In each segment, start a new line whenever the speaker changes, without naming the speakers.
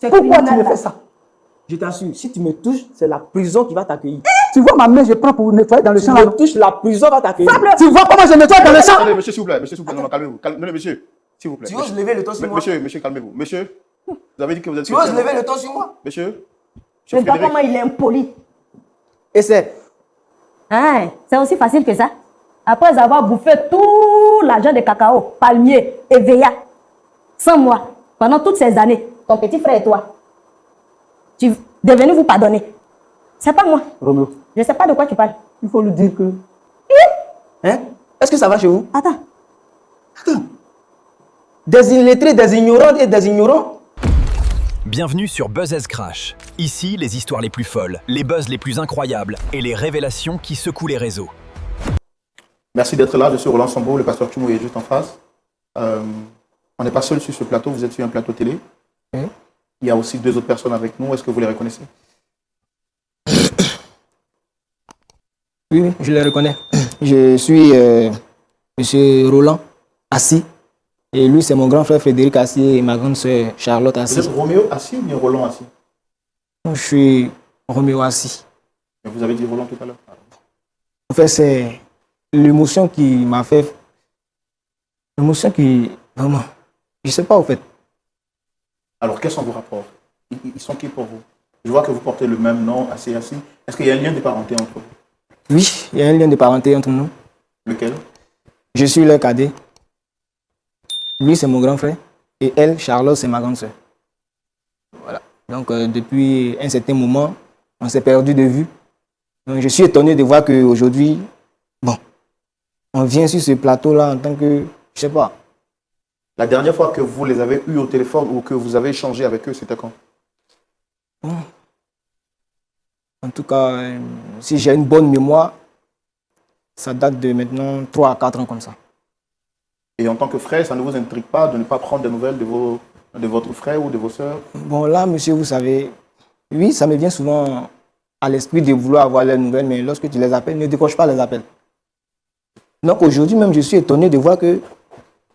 Pourquoi tu me fais ça? Je t'assure, si tu me touches, c'est la prison qui va t'accueillir.
Tu vois ma main, je prends pour nettoyer dans le champ.
Si tu me touches, la prison va t'accueiller.
Tu vois comment je nettoie dans le champ?
Attendez, monsieur, s'il vous plaît, non, calmez-vous. Non, monsieur, s'il vous plaît.
Tu oses lever le ton sur moi?
Monsieur, calmez-vous. Monsieur, vous avez dit que vous êtes...
Tu oses lever le ton sur moi?
Monsieur,
Je ne sais pas comment il est impoli.
Et c'est...
Hein, c'est aussi facile que ça. Après avoir bouffé tout l'argent de cacao, palmier et veilla, sans moi, pendant toutes ces années, ton petit frère et toi, tu es venu vous pardonner. C'est pas moi.
Roméo,
Je ne sais pas de quoi tu parles.
il faut lui dire que...
Hein? Est-ce que ça va chez vous?
Attends.
Des illettrés, des ignorants et des ignorants?
Bienvenue sur Buzz Crash. Ici, les histoires les plus folles, les buzz les plus incroyables et les révélations qui secouent les réseaux.
merci d'être là. Je suis Roland Sambo, le pasteur Tchumou est juste en face. On n'est pas seul sur ce plateau, vous êtes sur un plateau télé. Il y a aussi 2 autres personnes avec nous. Est-ce que vous les reconnaissez?
Oui, je les reconnais. Je suis monsieur Roland Assis. Et lui, c'est mon grand frère Frédéric Assis et ma grande sœur Charlotte
Vous
Assis.
êtes Roméo Assis ou bien Roland Assis?
Je suis Roméo Assis.
Mais vous avez dit Roland tout à l'heure.
En fait, c'est l'émotion qui m'a fait... L'émotion qui... Vraiment... Je ne sais pas, en fait.
Alors, quels sont vos rapports? Ils sont qui pour vous? Je vois que vous portez le même nom, Assis. Est-ce qu'il y a un lien de parenté entre vous?
Oui, il y a un lien de parenté entre nous.
Lequel?
Je suis leur cadet. Lui, c'est mon grand frère. Et elle, Charlotte, c'est ma grande sœur. Voilà. Donc, depuis un certain moment, on s'est perdu de vue. Donc, je suis étonné de voir qu'aujourd'hui, bon, on vient sur ce plateau-là en tant que, je sais pas.
La dernière fois que vous les avez eus au téléphone ou que vous avez échangé avec eux, c'était quand?
Bon. En tout cas, si j'ai une bonne mémoire, ça date de maintenant 3 à 4 ans comme ça.
Et en tant que frère, ça ne vous intrigue pas de ne pas prendre des nouvelles de votre frère ou de vos sœurs?
Bon, là, monsieur, vous savez, oui, ça me vient souvent à l'esprit de vouloir avoir les nouvelles, mais lorsque tu les appelles, ne décroche pas les appels. Donc aujourd'hui même, je suis étonné de voir que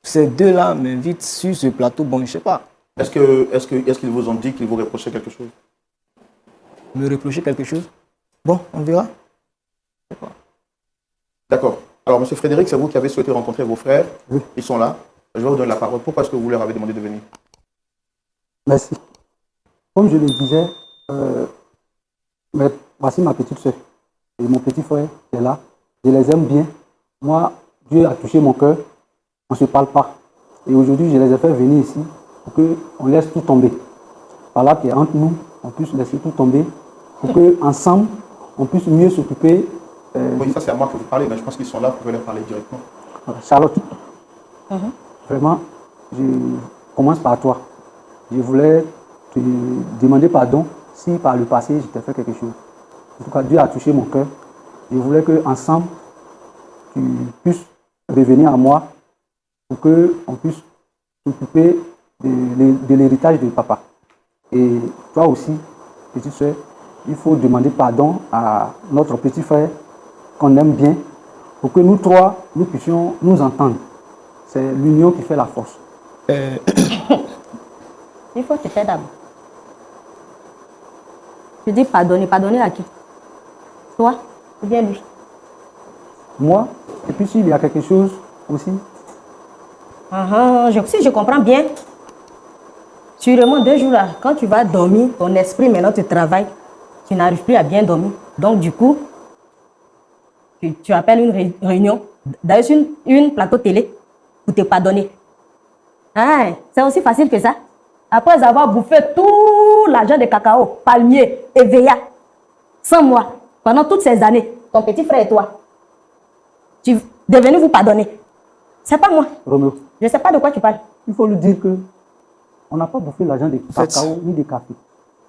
ces deux-là m'invitent sur ce plateau. Bon, je ne sais pas.
Est-ce qu'ils vous ont dit qu'ils vous reprochaient quelque chose?
Me reprocher quelque chose? Bon, on verra. Je sais pas.
D'accord. Alors, M. Frédéric, c'est vous qui avez souhaité rencontrer vos frères.
Oui.
Ils sont là. Je vais vous donner la parole. Pourquoi est-ce que vous leur avez demandé de venir?
Merci. Comme je le disais, voici ma petite soeur et mon petit frère qui est là. Je les aime bien. Moi, Dieu a touché mon cœur. On ne se parle pas. Et aujourd'hui, je les ai fait venir ici pour qu'on laisse tout tomber. Par là, qu'entre nous, on puisse laisser tout tomber pour qu'ensemble, on puisse mieux s'occuper.
Oui, ça c'est à moi que vous parlez, mais je pense qu'ils sont là pour leur parler directement.
Charlotte, vraiment, je commence par toi. Je voulais te demander pardon si par le passé, je t'ai fait quelque chose. En tout cas, Dieu a touché mon cœur. Je voulais qu'ensemble, tu puisses revenir à moi pour qu'on puisse s'occuper de l'héritage de papa. Et toi aussi, petite soeur, il faut demander pardon à notre petit frère qu'on aime bien pour que nous trois, nous puissions nous entendre. C'est l'union qui fait la force.
Il faut te faire d'abord. Je dis pardonner. Pardonner à qui? Toi ou bien lui?
Moi, et puis s'il y a quelque chose aussi.
Si je comprends bien, sûrement 2 jours là, quand tu vas dormir, ton esprit maintenant te travaille, tu n'arrives plus à bien dormir. Donc du coup, tu appelles une réunion, d'ailleurs sur une plateau télé, pour te pardonner. Hein, c'est aussi facile que ça. Après avoir bouffé tout l'argent de cacao, palmier et veilla, sans moi, pendant toutes ces années, ton petit frère et toi, tu es venu vous pardonner. C'est pas moi.
Roméo,
Je ne sais pas de quoi tu parles.
il faut lui dire que on n'a pas bouffé l'argent de cacao ni de café.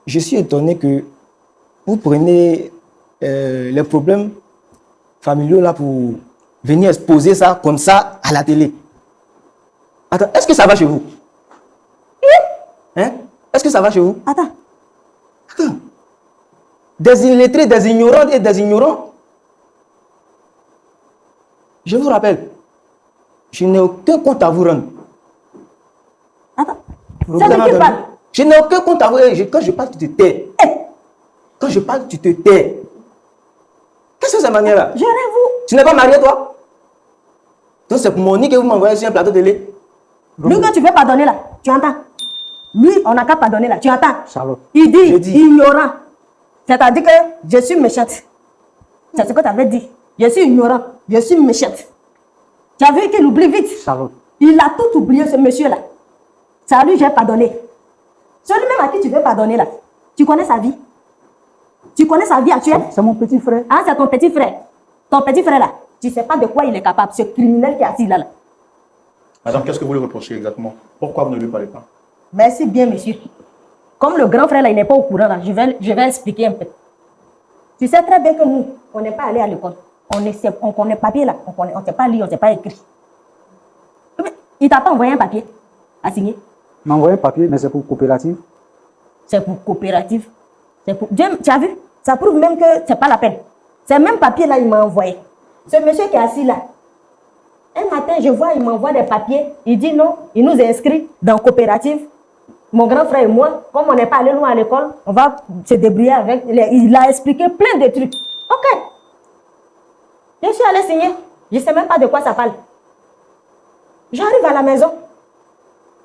Je suis étonné que vous preniez les problèmes familiaux là pour venir exposer ça comme ça à la télé. Attends, est-ce que ça va chez vous? Hein? Est-ce que ça va chez vous?
Attends.
Des illettrés, des ignorants et des ignorants. Je vous rappelle, je n'ai aucun compte à vous rendre.
Attends.
Vous
C'est de
avez
qui
donné-
parle?
Je n'ai aucun compte à voir. Quand je parle, tu te tais. Quand je parle, tu te tais. Qu'est-ce que c'est cette manière-là?
Gérez-vous.
Tu n'es pas marié, toi? Donc c'est pour Monique que vous m'envoyez sur un plateau de télé.
Lui que tu veux pardonner là, tu entends? Lui, on n'a qu'à pardonner là, tu entends?
Charlotte.
Il dit,
Je dis.
ignorant. C'est-à-dire que je suis méchante. C'est ce que tu avais dit. Je suis ignorant, je suis méchante. Tu as vu qu'il oublie vite.
Charlotte.
Il a tout oublié, ce monsieur-là. C'est à lui que j'ai pardonné. Celui même à qui tu veux pardonner là, tu connais sa vie. Tu connais sa vie actuelle.
C'est mon petit frère.
Ah, c'est ton petit frère. Ton petit frère là, tu ne sais pas de quoi il est capable. Ce criminel qui est assis là.
Madame, qu'est-ce que vous lui reprochez exactement? Pourquoi vous ne lui parlez pas?
Merci bien, monsieur. Comme le grand frère là, il n'est pas au courant là, je vais expliquer un peu. Tu sais très bien que nous, on n'est pas allé à l'école. On connaît papier là, on ne sait pas lire, on ne sait pas écrire. Mais il t'a pas envoyé un papier à signer.
Il m'a envoyé un papier, mais c'est pour coopérative.
C'est pour coopérative. C'est pour... Dieu, tu as vu? Ça prouve même que c'est pas la peine. Ce même papier là, il m'a envoyé. Ce monsieur qui est assis là, un matin, je vois, il m'envoie des papiers. Il dit non, il nous inscrit dans coopérative. Mon grand frère et moi, comme on n'est pas allé loin à l'école, on va se débrouiller avec. Il a expliqué plein de trucs. Ok. Je suis allée signer. Je ne sais même pas de quoi ça parle. J'arrive à la maison.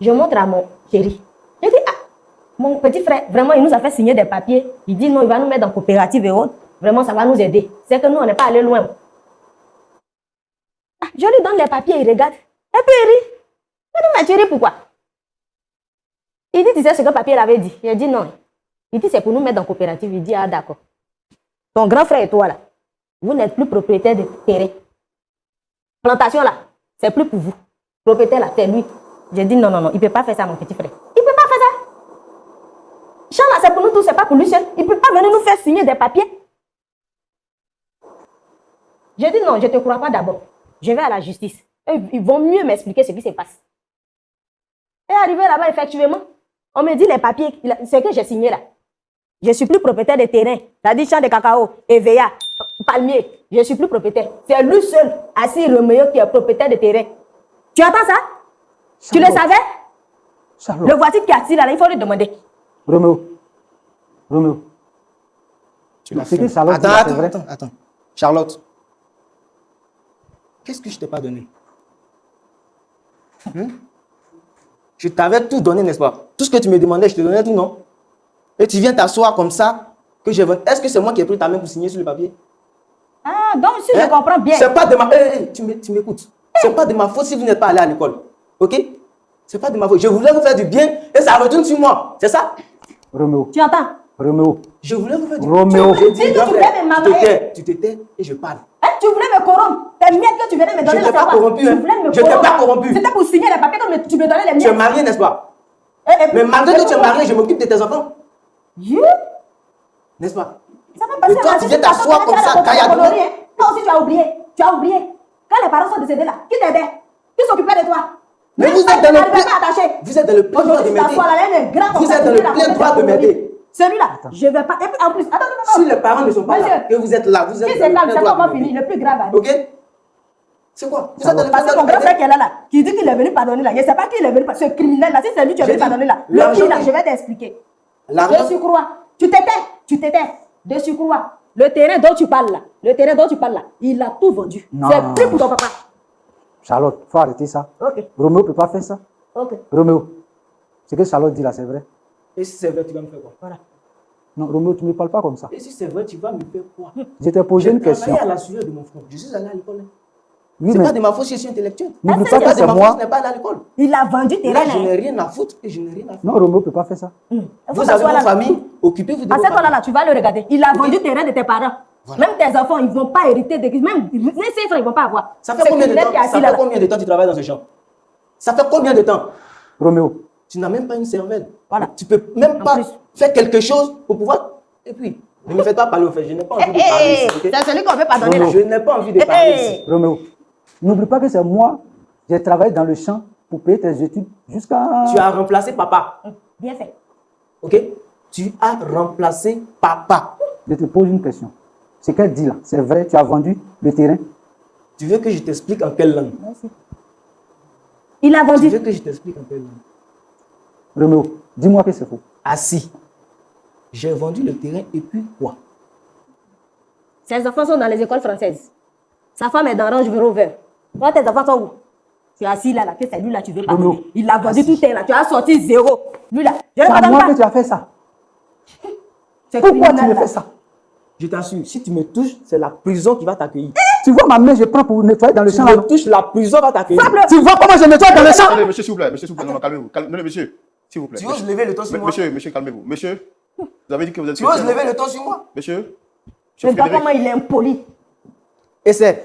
Je montre à mon chéri. Je dis, ah, mon petit frère, vraiment, il nous a fait signer des papiers. Il dit non, il va nous mettre dans coopérative et autres. Vraiment, ça va nous aider. C'est que nous, on n'est pas allé loin. Ah, je lui donne les papiers, il regarde. Et puis il rit. Je dis, mais tu ris pourquoi? Il dit, tu sais ce que le papier avait dit? Il dit non. Il dit, c'est pour nous mettre dans coopérative. Il dit, ah d'accord. Ton grand frère et toi là, vous n'êtes plus propriétaire de terrain. Plantation là, c'est plus pour vous. Propriétaire là, c'est lui. J'ai dit non, non, non, il ne peut pas faire ça, mon petit frère. Il ne peut pas faire ça. Champ là, c'est pour nous tous, c'est pas pour lui seul. Il ne peut pas venir nous faire signer des papiers. J'ai dit non, je ne te crois pas d'abord. Je vais à la justice. Ils vont mieux m'expliquer ce qui se passe. Et arrivé là-bas, effectivement, on me dit les papiers, c'est que j'ai signé là. Je ne suis plus propriétaire de terrain. C'est-à-dire champ de cacao, EVA, palmier. Je ne suis plus propriétaire. C'est lui seul, assis Roméo, qui est propriétaire de terrain. Tu entends ça? Charlotte. Tu le savais?
Charlotte.
Le voici qui est assis là, il faut lui demander.
Roméo.
Tu l'as
C'est
fait.
que Charlotte,
Attends. Charlotte, qu'est-ce que je t'ai pas donné? Je t'avais tout donné, n'est-ce pas? Tout ce que tu me demandais, je te donnais tout, non? Et tu viens t'asseoir comme ça, que je veux. Est-ce que c'est moi qui ai pris ta main pour signer sur le papier?
Ah, donc si je comprends bien.
C'est pas de ma... tu m'écoutes. C'est pas de ma faute si vous n'êtes pas allé à l'école. Ok? C'est pas de ma faute. Je voulais vous faire du bien et ça retourne sur moi. C'est ça?
Roméo.
Tu entends?
Roméo.
Je voulais vous faire du
Roméo.
bien.
Dis que tu voulais me marier.
Tu te tais et je parle.
Hein, tu voulais me corrompre. Tes miettes que tu venais me donner.
Je t'ai pas corrompu.
Tu voulais me
Je t'ai pas corrompu.
C'était pour signer les papiers comme tu me donnais les miettes.
Tu es marié, n'est-ce pas? Mais malgré que tu es marié, je m'occupe de tes enfants. N'est-ce pas?
Ça va passer.
Et toi, tu viens t'asseoir comme ça, cailladement.
Toi aussi, tu as oublié. Tu as oublié. Quand les parents sont décédés là, qui t'aidait? Qui s'occupait de toi?
Mais vous êtes dans le plein... Vous êtes dans le plein droit de m'aider. Vous êtes dans le plein droit de m'aider.
Celui-là, je ne vais pas. Et puis en plus, attends.
Si les parents ne sont pas là, que vous êtes là, vous êtes dans le plein droit
comment
de
fini,
m'aider.
le plus grave.
Ok? C'est quoi? Vous êtes dans le plein
Parce que
droit
ton
de
grand frère
m'aider.
qui est là, qui dit qu'il est venu pardonner là, je ne sais pas qui il est venu, ce criminel là, si c'est lui qui est venu pardonner là, le pire là, je vais t'expliquer.
L'argent.
De surcroît, tu t'étais, de surcroît, le terrain dont tu parles là, il a tout vendu.
Non.
C'est plus pour ton papa.
Charlotte, il faut arrêter ça.
Ok,
Roméo ne peut pas faire ça.
ok,
Roméo, ce que Charlotte dit là, c'est vrai.
Et si c'est vrai, tu vas me faire quoi?
voilà.
Non, Roméo, tu ne me parles pas comme ça.
Et si c'est vrai, tu vas me faire quoi?
Je t'ai posé une question.
J'ai travaillé à la sueur de mon front. Je suis allé à l'école.
Oui,
C'est
mais
pas de ma faute si je suis intellectuel.
n'oublie
C'est
pas
pas
que
de
c'est
ma faute
moi.
si je n'ai pas allé à l'école.
Il a vendu terrain.
Là, je n'ai rien à foutre et je n'ai rien à foutre.
Non, Roméo ne peut pas faire ça.
Vous avez vos familles, occupez-vous de vos
À cette
familles.
là, tu vas le regarder. Il a vendu terrain de tes parents. Même tes enfants, ils ne vont pas hériter de. Même les frères, ils ne vont pas avoir.
Ça fait combien de temps? Ça fait combien de temps tu travailles dans ce champ? Ça fait combien de temps?
Roméo,
Tu n'as même pas une cervelle.
Voilà.
Tu peux même
En
pas
plus.
faire quelque chose pour pouvoir. Et puis, ne me faites pas parler au fait. Je n'ai pas envie de parler ici. Ok?
C'est celui qu'on veut pardonner là.
Je n'ai pas envie de parler ici.
Roméo, n'oublie pas que c'est moi. J'ai travaillé dans le champ pour payer tes études jusqu'à...
Tu as remplacé papa.
Bien fait.
Ok? Tu as remplacé papa.
Je te pose une question. Ce qu'elle dit là, c'est vrai, tu as vendu le terrain?
Tu veux que je t'explique en quelle langue?
Il a
Tu
vendu.
veux que je t'explique en quelle langue?
Roméo, dis-moi que c'est faux.
Assis. J'ai vendu le terrain et puis quoi?
Ses enfants sont dans les écoles françaises. Sa femme est dans Range Rover. Toi, tes enfants sont où? Tu es assis là, que c'est lui là, tu veux pas.
Roméo.
Il a vendu tout terrain là. Tu as sorti 0. Lui là. Je ne
C'est à
pardonne
moi
pas.
que tu as fait ça.
C'est
Pourquoi tu
criminel,
me
là.
fais ça?
Je t'assure, si tu me touches, c'est la prison qui va t'accueillir.
Tu vois ma main, je prends pour nettoyer dans le
Si
champ.
tu
là.
me touches, la prison va t'accueillir.
Tu vois comment je nettoie dans le champ?
Attendez, monsieur, s'il vous plaît. Monsieur, s'il vous plaît. Non, calmez-vous. Non, monsieur, s'il vous plaît.
Tu oses lever le ton sur moi?
Monsieur, calmez-vous. Monsieur, vous avez dit que vous êtes
Tu oses
chrétien,
lever
non?
le ton sur moi?
Monsieur,
Je ne vois pas
Frédéric.
comment il est impoli.
Essaie.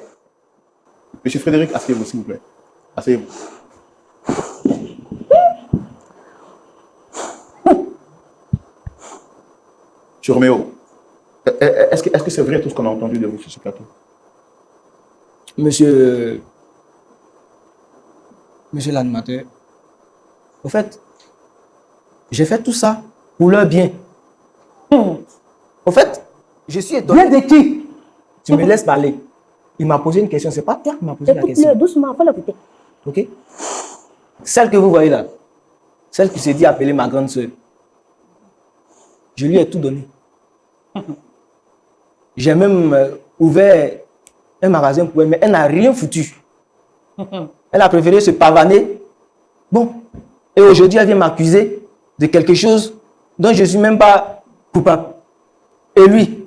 Monsieur Frédéric, asseyez-vous, s'il vous plaît. Asseyez-vous. Monsieur Roméo, est-ce que c'est vrai tout ce qu'on a entendu de vous sur ce plateau?
Monsieur l'animateur, au fait, j'ai fait tout ça pour leur bien. Au fait, je suis étonné.
Bien de qui?
Tu me laisses parler. Il m'a posé une question. C'est pas toi qui m'as posé la
Écoute-le
question.
doucement, faut l'écouter.
Ok? Celle que vous voyez là, celle qui s'est dit appeler ma grande soeur, je lui ai tout donné. J'ai même ouvert un magasin pour elle, mais elle n'a rien foutu. Elle a préféré se pavaner. Bon. Et aujourd'hui, elle vient m'accuser de quelque chose dont je ne suis même pas coupable. Et lui,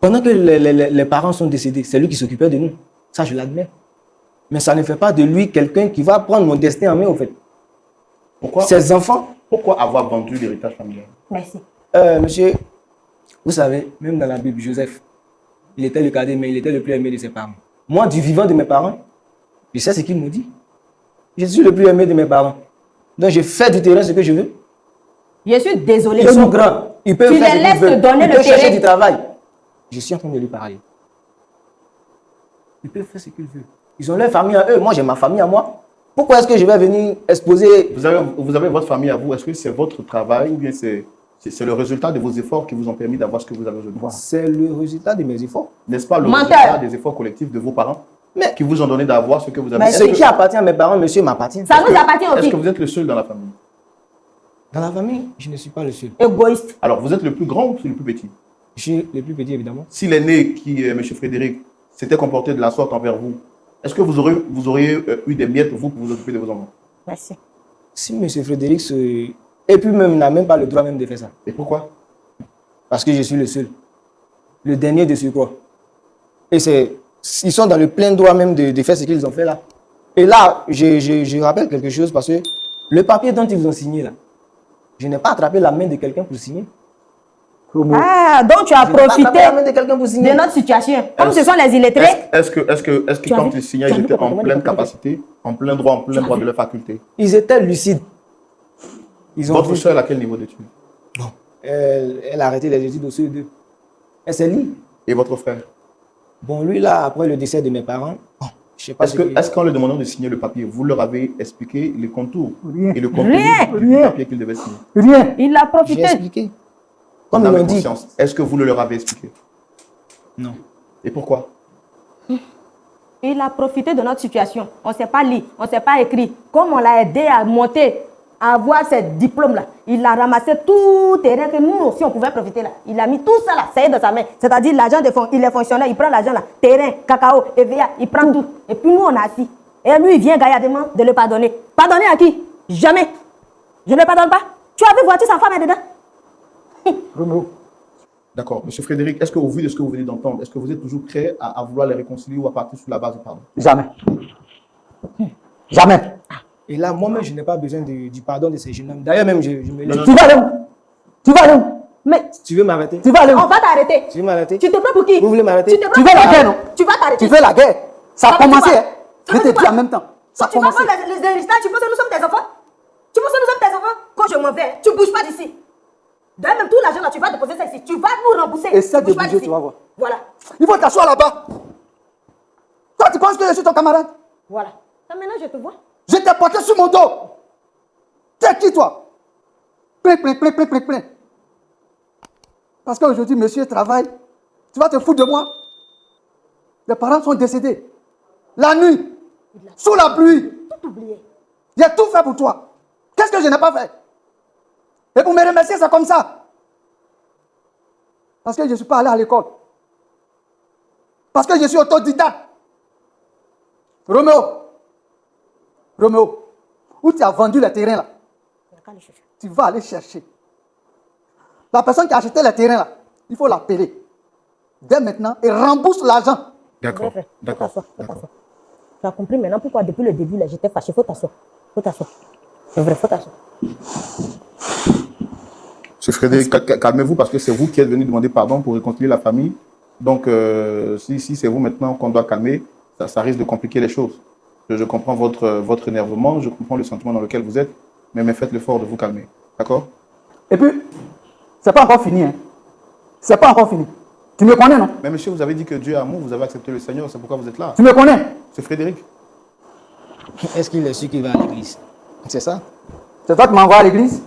pendant que les parents sont décédés, c'est lui qui s'occupait de nous. Ça, je l'admets. Mais ça ne fait pas de lui quelqu'un qui va prendre mon destin en main, au fait.
Pourquoi,
Ses enfants,
pourquoi avoir vendu l'héritage familial?
Merci.
monsieur, vous savez, même dans la Bible, Joseph, il était le cadet, mais il était le plus aimé de ses parents. Moi, du vivant de mes parents, je sais ce qu'ils m'ont dit. Je suis le plus aimé de mes parents. Donc, je fais du terrain ce que je veux.
Je suis désolée.
Ils sont grands. Ils peuvent
Tu
faire
les
ce qu'ils
laisses
veulent.
te donner
Ils
le
peuvent chercher
terrain.
du travail. Je suis en train de lui parler. Ils peuvent faire ce qu'ils veulent. Ils ont leur famille à eux. Moi, j'ai ma famille à moi. Pourquoi est-ce que je vais venir exposer?
Vous avez votre famille à vous. Est-ce que c'est votre travail ou bien c'est le résultat de vos efforts qui vous ont permis d'avoir ce que vous avez aujourd'hui?
C'est le résultat de mes efforts.
N'est-ce pas le
Menteur.
résultat des efforts collectifs de vos parents
Mais
qui vous ont donné d'avoir ce que vous avez?
Mais
ce qui appartient à mes parents, monsieur, m'appartient.
Ça nous appartient
Est-ce
aussi.
que vous êtes le seul dans la famille?
Dans la famille, je ne suis pas le seul.
Égoïste.
Alors, vous êtes le plus grand ou le plus petit?
Je suis le plus petit, évidemment.
Si l'aîné, qui est M. Frédéric, s'était comporté de la sorte envers vous, est-ce que vous auriez eu des miettes, vous, pour vous occuper de vos enfants?
Merci.
Si M. Frédéric et puis même n'a même pas le droit même de faire ça.
Et pourquoi?
Parce que je suis le seul. Le dernier de surcroît. Et ils sont dans le plein droit même de faire ce qu'ils ont fait là. Et là, je rappelle quelque chose parce que le papier dont ils ont signé là, je n'ai pas attrapé la main de quelqu'un pour signer.
Roméo.
Ah, donc tu as
Je n'ai pas
profité
attrapé la main de quelqu'un pour signer.
de notre situation. Comme ce sont les illettrés,
Est-ce que
Tu as
quand
vu?
ils signaient,
Tu as
ils
vu
étaient
comment
en
comment
pleine
ils ont
capacité, en plein droit de leur faculté?
Ils étaient lucides. Ils ont
Votre
vu-
soeur, à quel niveau d'études?
Elle a arrêté les études au CE2. Elle s'est libre.
Et votre frère?
Bon, lui là, après le décès de mes parents, bon, je sais pas
Est-ce qu'en leur demandant de signer le papier, vous leur avez expliqué les contours
Rien.
et le contenu
Rien.
du papier qu'ils devaient signer?
Rien.
il a
J'ai
profité.
expliqué. Comme
Dans
ils
la
m'ont dit.
conscience, est-ce que vous le leur avez expliqué?
Non.
Et pourquoi?
Il a profité de notre situation. On ne s'est pas lu, on ne s'est pas écrit. Comme on l'a aidé à monter, à avoir ce diplôme-là, il a ramassé tout terrain que nous aussi on pouvait profiter là. Il a mis tout ça là, ça y est dans sa main. C'est-à-dire l'argent, il est fonctionnaire, il prend l'argent là, terrain, cacao, EVA, il prend tout. Et puis nous on a assis. Et lui il vient gaillardement de le pardonner. Pardonner à qui? Jamais. Je ne le pardonne pas. Tu as vu voiture, sa femme est dedans.
Roméo.
D'accord. Monsieur Frédéric, est-ce qu'au vu de ce que vous venez d'entendre, est-ce que vous êtes toujours prêt à vouloir les réconcilier ou à partir sur la base du pardon?
Jamais. Jamais.
Et là, moi-même, je n'ai pas besoin du pardon de ces jeunes hommes. D'ailleurs, même, je me
Non, non,
Tu vas aller où? Tu vas aller où?
Mais
Tu veux m'arrêter?
Tu vas aller où?
on va t'arrêter.
Tu veux m'arrêter?
Tu te prends pour qui?
Vous voulez m'arrêter?
Tu te prends
Tu veux
pour
la
qui?
guerre, non?
Tu vas t'arrêter.
Tu veux la guerre? Ça a
Ça veut dire
commencé,
quoi?
hein?
Ça
Je
veut
te
dire
dis
quoi?
en même temps. Ça a
Quand tu vas
commencé.
prendre les héritages, tu penses que nous sommes tes enfants? Tu penses que nous sommes tes enfants? Quand je m'en vais, tu ne bouges pas d'ici. D'ailleurs, même tout l'argent là, tu vas déposer ça ici. Tu vas nous rembourser.
Essaie
Tu
de
bouges pas
bouger,
d'ici.
tu vas voir.
Voilà.
Il faut t'asseoir là-bas. Toi, tu penses que je suis ton camarade?
Voilà. Ça, maintenant, je te vois.
Je t'ai porté sur mon dos. T'es qui, toi? Plein. Parce qu'aujourd'hui, monsieur travaille. Tu vas te foutre de moi? Les parents sont décédés. La nuit, sous la pluie.
Tout oublié.
J'ai tout fait pour toi. Qu'est-ce que je n'ai pas fait? Et pour me remercier, c'est comme ça. Parce que je ne suis pas allé à l'école. Parce que je suis autodidacte. Roméo, où tu as vendu les terrains là? Tu vas aller chercher. La personne qui a acheté les terrains là, il faut l'appeler. Dès maintenant, et rembourse l'argent.
D'accord. D'accord.
Tu as compris maintenant pourquoi depuis le début là, j'étais fâché. Faut t'asseoir. C'est vrai, faut t'asseoir.
Monsieur Frédéric, calmez-vous parce que c'est vous qui êtes venu demander pardon pour réconcilier la famille. Donc, si c'est vous maintenant qu'on doit calmer, ça risque de compliquer les choses. Je comprends votre énervement, je comprends le sentiment dans lequel vous êtes, mais faites l'effort de vous calmer. D'accord?
Et puis, c'est pas encore fini. Hein. C'est pas encore fini. Tu me connais, non?
Mais monsieur, vous avez dit que Dieu est amour, vous avez accepté le Seigneur, c'est pourquoi vous êtes là.
Tu me connais?
Monsieur Frédéric.
Est-ce qu'il est sûr qu'il va à l'église? C'est ça?
C'est toi qui m'envoies à l'église?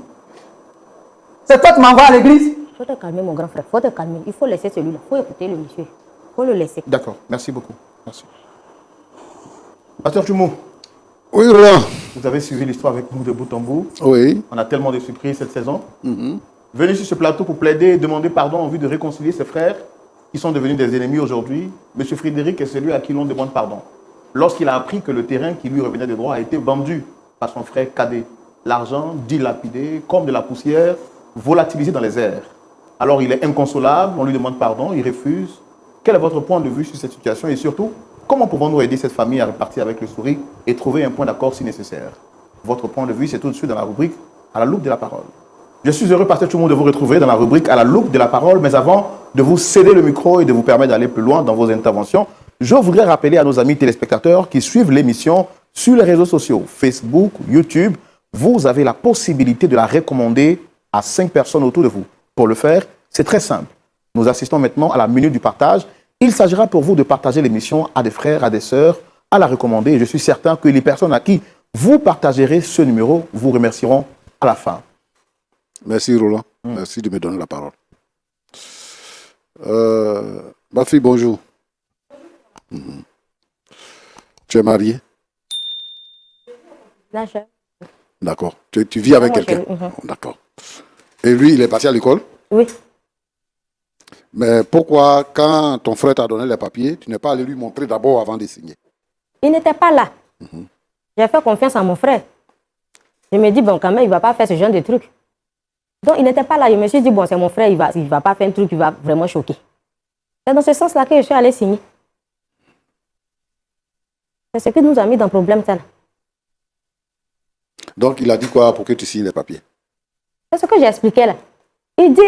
C'est toi qui m'envoies à l'église?
Faut te calmer, mon grand frère. Faut te calmer. Il faut laisser celui-là. Faut écouter le monsieur. Faut le laisser.
D'accord, merci beaucoup. Merci. Pasteur Chumo.
Oui, Roland.
Vous avez suivi l'histoire avec nous de bout en bout.
Oui.
On a tellement de surprises cette saison. Venez sur ce plateau pour plaider et demander pardon en vue de réconcilier ses frères qui sont devenus des ennemis aujourd'hui. Monsieur Frédéric est celui à qui l'on demande pardon. Lorsqu'il a appris que le terrain qui lui revenait de droit a été vendu par son frère cadet. L'argent dilapidé comme de la poussière, volatilisé dans les airs. Alors il est inconsolable, on lui demande pardon, il refuse. Quel est votre point de vue sur cette situation et surtout, comment pouvons-nous aider cette famille à repartir avec le sourire et trouver un point d'accord si nécessaire? Votre point de vue, c'est tout de suite dans la rubrique à la loupe de la parole. Je suis heureux, Pasteur Chumo, de vous retrouver dans la rubrique à la loupe de la parole, mais avant de vous céder le micro et de vous permettre d'aller plus loin dans vos interventions, je voudrais rappeler à nos amis téléspectateurs qui suivent l'émission sur les réseaux sociaux, Facebook, YouTube, vous avez la possibilité de la recommander à 5 personnes autour de vous. Pour le faire, c'est très simple. Nous assistons maintenant à la minute du partage. Il s'agira pour vous de partager l'émission à des frères, à des sœurs, à la recommander. Et je suis certain que les personnes à qui vous partagerez ce numéro vous remercieront à la fin.
Merci, Roland. Merci de me donner la parole. Ma fille, bonjour. Tu es mariée?
Là, je...
D'accord. Tu vis avec quelqu'un? D'accord. Et lui, il est parti à l'école?
Oui.
Mais pourquoi, quand ton frère t'a donné les papiers, tu n'es pas allé lui montrer d'abord avant de signer?
Il n'était pas là. J'ai fait confiance à mon frère. Je me dis, bon, quand même, il ne va pas faire ce genre de truc. Donc, il n'était pas là. Je me suis dit, bon, c'est mon frère, il va pas faire un truc qui va vraiment choquer. C'est dans ce sens-là que je suis allée signer. C'est ce qui nous a mis dans le problème, ça.
Donc, il a dit quoi pour que tu signes les papiers?
C'est ce que j'ai expliqué là. Il dit,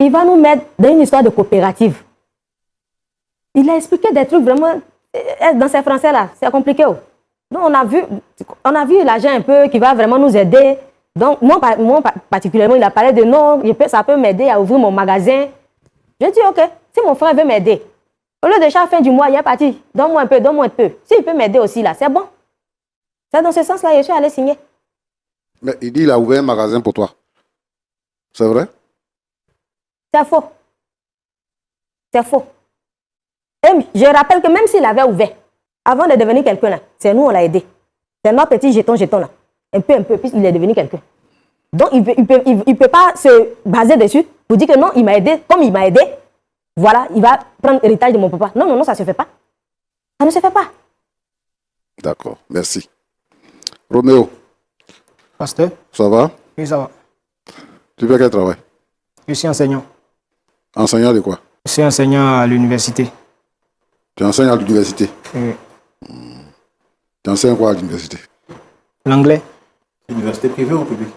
il va nous mettre dans une histoire de coopérative. Il a expliqué des trucs vraiment, dans ces français là, c'est compliqué. Oh. Donc on a vu l'agent un peu qui va vraiment nous aider. Donc moi particulièrement, il a parlé de non, ça peut m'aider à ouvrir mon magasin. Je dis ok, si mon frère veut m'aider, au lieu de chaque fin du mois, il est parti, donne-moi un peu. S'il peut m'aider aussi là, c'est bon. C'est dans ce sens là, je suis allée signer.
Mais il dit qu'il a ouvert un magasin pour toi. C'est vrai?
C'est faux. C'est faux. Et je rappelle que même s'il avait ouvert, avant de devenir quelqu'un là, c'est nous on l'a aidé. C'est notre petit jeton là. Un peu, puis il est devenu quelqu'un. Donc il peut pas se baser dessus pour dire que non, il m'a aidé. Comme il m'a aidé, voilà, il va prendre l'héritage de mon papa. Non, ça se fait pas. Ça ne se fait pas.
D'accord, merci. Roméo.
Pasteur?
Ça va?
Oui, ça va.
Tu fais quel travail?
Je suis enseignant.
Enseignant de quoi?
Je suis enseignant à l'université.
Tu enseignes à l'université?
Oui.
Tu enseignes quoi à l'université?
L'anglais?
Université privée ou publique?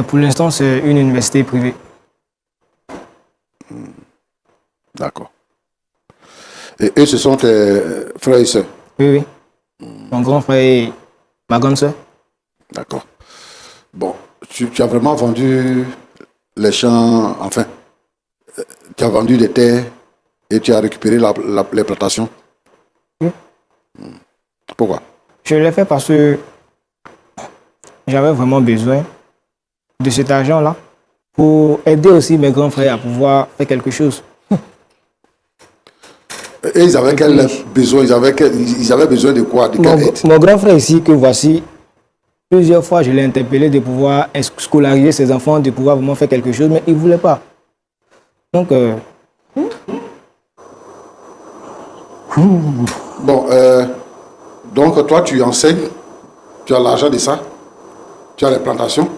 Pour l'instant, c'est une université privée.
D'accord. Et eux, ce sont tes frères et sœurs?
Oui. Mon grand frère et ma grande sœur.
D'accord. Bon, tu as vraiment vendu les champs, enfin, tu as vendu des terres et tu as récupéré les plantations?
Oui.
Pourquoi?
Je l'ai fait parce que j'avais vraiment besoin de cet argent-là pour aider aussi mes grands frères à pouvoir faire quelque chose.
Et ils avaient quel besoin? Ils avaient besoin de quoi? De quelle aide?
Mon grand frère ici, que voici, Plusieurs fois, je l'ai interpellé de pouvoir scolariser ses enfants, de pouvoir vraiment faire quelque chose, mais il ne voulait pas. Donc,
Bon, donc toi, tu enseignes, tu as l'argent de ça, tu as les plantations,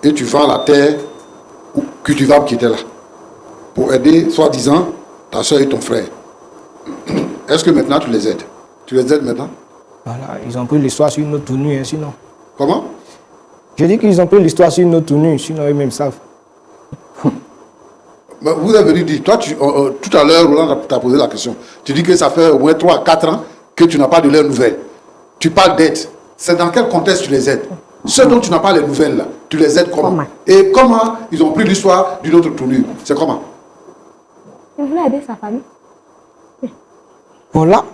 et tu vends la terre cultivable qui était là, pour aider, soi-disant, ta soeur et ton frère. Est-ce que maintenant tu les aides? Tu les aides maintenant?
voilà, ils ont pris l'histoire sur une autre tournure, hein, sinon.
Comment?
Je dis qu'ils ont pris l'histoire sur une autre tournure, sinon eux-mêmes savent.
Mais vous avez venu dire, toi, tout à l'heure, Roland t'a posé la question. Tu dis que ça fait au moins 3-4 ans que tu n'as pas de leurs nouvelles. Tu parles d'aide. C'est dans quel contexte tu les aides? Ceux dont tu n'as pas les nouvelles, là, tu les aides comment? Et comment ils ont pris l'histoire d'une autre tournure? C'est comment?
Il voulait aider sa famille.
Bon là,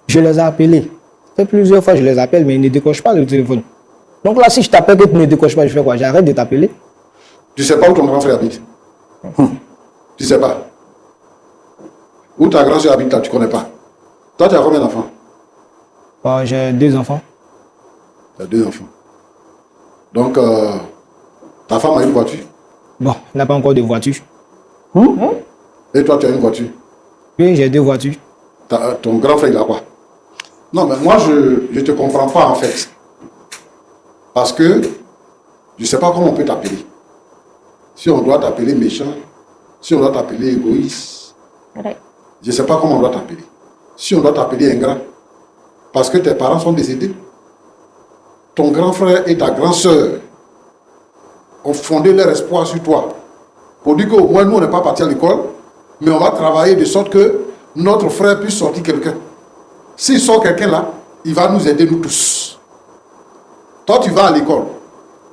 je les ai appelés. Ça fait plusieurs fois que je les appelle, mais ils ne décrochent pas le téléphone. Donc là, si je t'appelle que tu ne décroches pas, je fais quoi? J'arrête de t'appeler.
Tu ne sais pas où ton grand frère habite? Tu ne sais pas. Où ta grand soeur habite là, tu ne connais pas. Toi, tu as combien d'enfants?
Bon, j'ai 2 enfants.
Tu as 2 enfants. Donc, ta femme a une voiture.
Bon, elle n'a pas encore de voiture.
Et toi, tu as une voiture.
Oui, j'ai 2 voitures.
Ton grand frère, il a quoi? Non, mais moi, je ne te comprends pas, en fait. Parce que je ne sais pas comment on peut t'appeler. Si on doit t'appeler méchant, si on doit t'appeler égoïste, je ne sais pas comment on doit t'appeler. Si on doit t'appeler ingrat, parce que tes parents sont décédés. Ton grand frère et ta grande sœur ont fondé leur espoir sur toi. Pour dire qu'au moins, nous, on n'est pas partis à l'école, mais on va travailler de sorte que notre frère puisse sortir quelqu'un. S'il sort quelqu'un là, il va nous aider, nous tous. Toi, tu vas à l'école.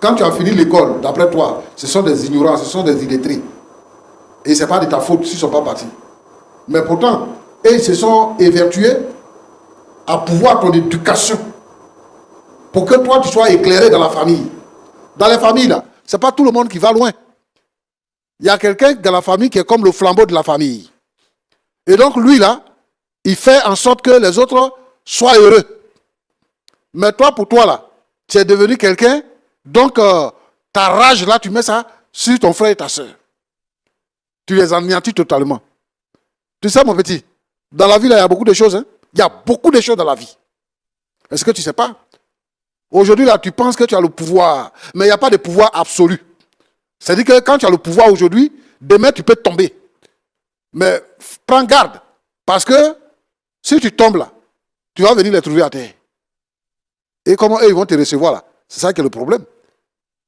Quand tu as fini l'école, d'après toi, ce sont des ignorants, ce sont des illettrés. Et ce n'est pas de ta faute s'ils ne sont pas partis. Mais pourtant, ils se sont évertués à pouvoir ton éducation. Pour que toi, tu sois éclairé dans la famille. Dans les familles, là, ce n'est pas tout le monde qui va loin. Il y a quelqu'un dans la famille qui est comme le flambeau de la famille. Et donc, lui, là, il fait en sorte que les autres soient heureux. Mais toi, pour toi, là, tu es devenu quelqu'un, donc ta rage, là, tu mets ça sur ton frère et ta soeur. Tu les anéantis totalement. Tu sais, mon petit, dans la vie, là, il y a beaucoup de choses. Hein? Il y a beaucoup de choses dans la vie. Est-ce que tu ne sais pas? Aujourd'hui, là, tu penses que tu as le pouvoir, mais il n'y a pas de pouvoir absolu. C'est-à-dire que quand tu as le pouvoir aujourd'hui, demain, tu peux tomber. Mais prends garde, parce que si tu tombes là, tu vas venir les trouver à terre. Et comment eux, ils vont te recevoir là? C'est ça qui est le problème.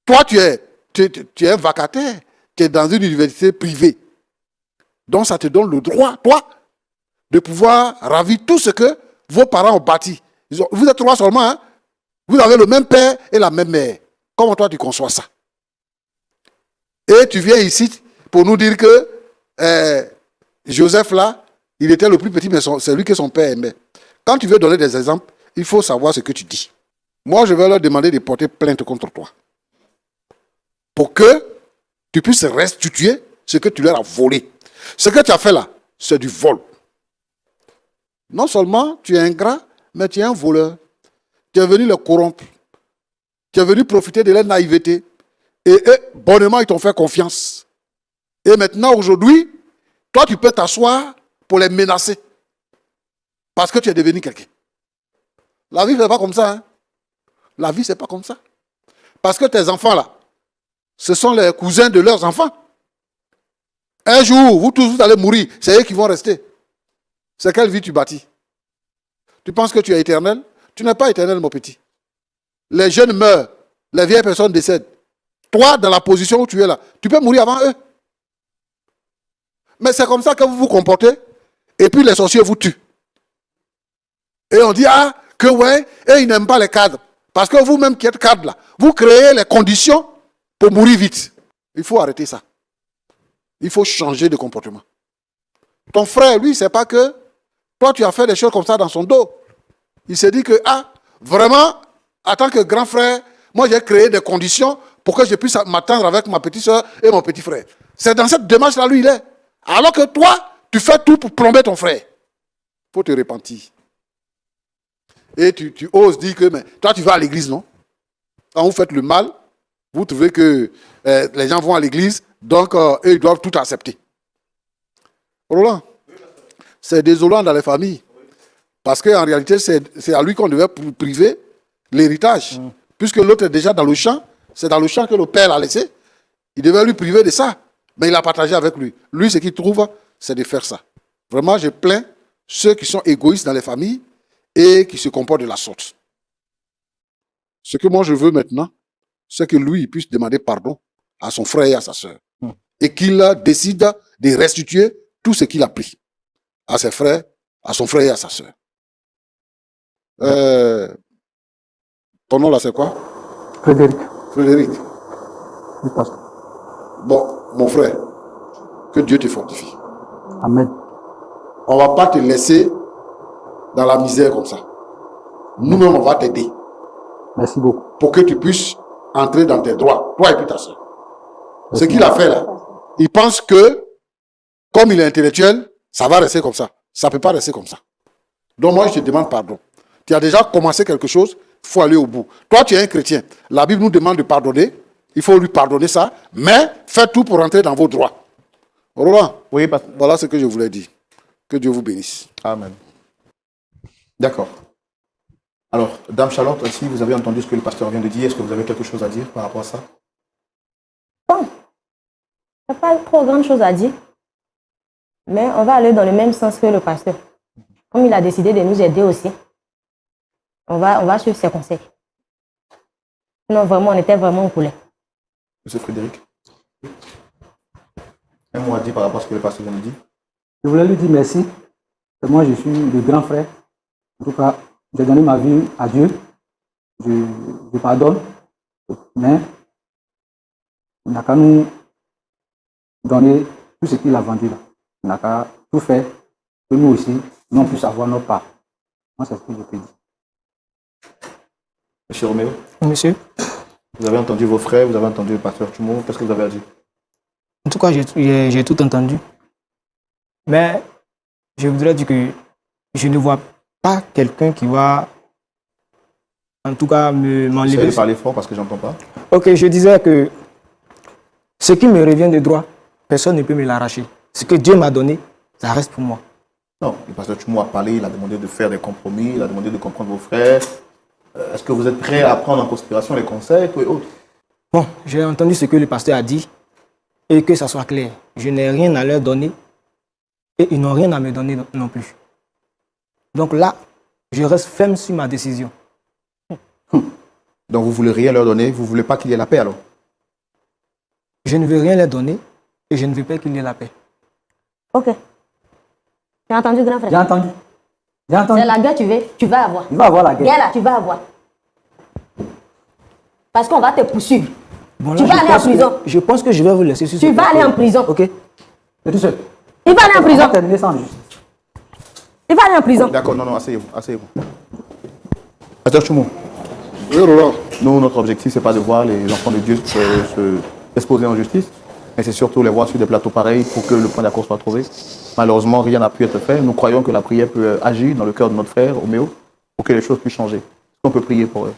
Toi, tu es un vacataire, tu es dans une université privée. Donc, ça te donne le droit, toi, de pouvoir ravir tout ce que vos parents ont bâti. Vous êtes 3 seulement, hein? Vous avez le même père et la même mère. Comment toi, tu conçois ça? Et tu viens ici pour nous dire que Joseph, là, il était le plus petit, mais c'est lui que son père aimait. Quand tu veux donner des exemples, il faut savoir ce que tu dis. Moi, je vais leur demander de porter plainte contre toi. Pour que tu puisses restituer ce que tu leur as volé. Ce que tu as fait là, c'est du vol. Non seulement tu es ingrat, mais tu es un voleur. Tu es venu les corrompre. Tu es venu profiter de leur naïveté. Et eux, bonnement, ils t'ont fait confiance. Et maintenant, aujourd'hui, toi, tu peux t'asseoir pour les menacer. Parce que tu es devenu quelqu'un. La vie, ce n'est pas comme ça. Hein? La vie, ce n'est pas comme ça. Parce que tes enfants, là, ce sont les cousins de leurs enfants. Un jour, vous tous, vous allez mourir. C'est eux qui vont rester. C'est quelle vie tu bâtis? Tu penses que tu es éternel? Tu n'es pas éternel, mon petit. Les jeunes meurent. Les vieilles personnes décèdent. Toi, dans la position où tu es là, tu peux mourir avant eux. Mais c'est comme ça que vous vous comportez. Et puis les sorciers vous tuent. Et on dit, ah, que ouais, et ils n'aiment pas les cadres. Parce que vous-même qui êtes cadre là, vous créez les conditions pour mourir vite. Il faut arrêter ça. Il faut changer de comportement. Ton frère, lui, c'est pas que toi, tu as fait des choses comme ça dans son dos. Il s'est dit que, ah, vraiment, en tant que grand frère, moi, j'ai créé des conditions pour que je puisse m'attendre avec ma petite soeur et mon petit frère. C'est dans cette démarche-là, lui, il est. Alors que toi, tu fais tout pour plomber ton frère. Il faut te repentir. Et tu oses dire que, mais toi, tu vas à l'église, non? Quand vous faites le mal, vous trouvez que les gens vont à l'église, donc eux, ils doivent tout accepter. Roland, c'est désolant dans les familles. Parce qu'en réalité, c'est à lui qu'on devait priver l'héritage. Puisque l'autre est déjà dans le champ, c'est dans le champ que le père l'a laissé. Il devait lui priver de ça. Mais il a partagé avec lui. Lui, ce qu'il trouve, c'est de faire ça. Vraiment, je plains ceux qui sont égoïstes dans les familles et qui se comportent de la sorte. Ce que moi je veux maintenant, c'est que lui il puisse demander pardon à son frère et à sa sœur. Et qu'il décide de restituer tout ce qu'il a pris à ses frères, à son frère et à sa sœur. Ton nom là, c'est quoi?
Frédéric.
Frédéric.
Oui, pasteur.
Bon, mon frère, que Dieu te fortifie.
Amen.
On ne va pas te laisser dans la misère comme ça. Nous-mêmes, on va t'aider
Merci beaucoup.
pour que tu puisses entrer dans tes droits, toi et puis ta soeur. Ce qu'il a fait là, il pense que, comme il est intellectuel, ça va rester comme ça. Ça ne peut pas rester comme ça. Donc moi, je te demande pardon. Tu as déjà commencé quelque chose, il faut aller au bout. Toi, tu es un chrétien. La Bible nous demande de pardonner. Il faut lui pardonner ça. Mais faites tout pour entrer dans vos droits. Roland,
Oui,
voilà ce que je voulais dire. Que Dieu vous bénisse.
Amen. D'accord. Alors, Dame Charlotte, si vous avez entendu ce que le pasteur vient de dire, est-ce que vous avez quelque chose à dire par rapport à ça?
Bon, il n'y a pas trop grande chose à dire. Mais on va aller dans le même sens que le pasteur. Comme il a décidé de nous aider aussi, on va suivre ses conseils. Sinon, vraiment, on était vraiment en colère.
Monsieur Frédéric, un mot à dire par rapport à ce que le pasteur vient de dire?
Je voulais lui dire merci. Et moi, je suis le grand frère. En tout cas, j'ai donné ma vie à Dieu. Je pardonne. Mais il n'a qu'à nous donner tout ce qu'il a vendu là. Il n'a qu'à tout faire que nous aussi, nous puissions avoir notre part. Moi, c'est ce que je peux dire.
Monsieur Roméo,
Monsieur,
vous avez entendu vos frères, vous avez entendu le pasteur Tumo, qu'est-ce que vous avez à dire?
en tout cas, j'ai tout entendu. Mais je voudrais dire que je ne vois pas quelqu'un qui va, en tout cas,
Essayez
m'enlever.
de parler fort parce que j'entends pas.
Ok, je disais que ce qui me revient de droit, personne ne peut me l'arracher. Ce que Dieu m'a donné, ça reste pour moi.
Non, le pasteur Tumo a parlé, il a demandé de faire des compromis, il a demandé de comprendre vos frères. Est-ce que vous êtes prêts à prendre en considération les conseils et autres?
Bon, j'ai entendu ce que le pasteur a dit et que ça soit clair. Je n'ai rien à leur donner et ils n'ont rien à me donner non plus. Donc là, je reste ferme sur ma décision.
Donc vous ne voulez rien leur donner, vous ne voulez pas qu'il y ait la paix alors?
Je ne veux rien leur donner et je ne veux pas qu'il y ait la paix.
Ok. Tu as entendu, grand frère?
J'ai entendu. J'ai entendu.
C'est la guerre, tu vas avoir.
Il va avoir la guerre.
Viens là, tu vas avoir. Parce qu'on va te poursuivre.
Bon,
Tu vas aller en prison.
Je pense que je vais vous laisser sur ce
Tu vas
plateau.
aller en prison.
Ok.
Et tout seul.
Il va aller en
On
prison.
va terminer ça en justice.
Il va aller en prison.
D'accord, non, asseyez-vous, asseyez-vous. Pasteur Tumo,
Oui, Roland.
nous, notre objectif, ce n'est pas de voir les enfants de Dieu se exposer en justice, mais c'est surtout les voir sur des plateaux pareils pour que le point d'accord soit trouvé. Malheureusement, rien n'a pu être fait. Nous croyons que la prière peut agir dans le cœur de notre frère, Roméo, pour que les choses puissent changer. Est-ce qu'on peut prier pour eux?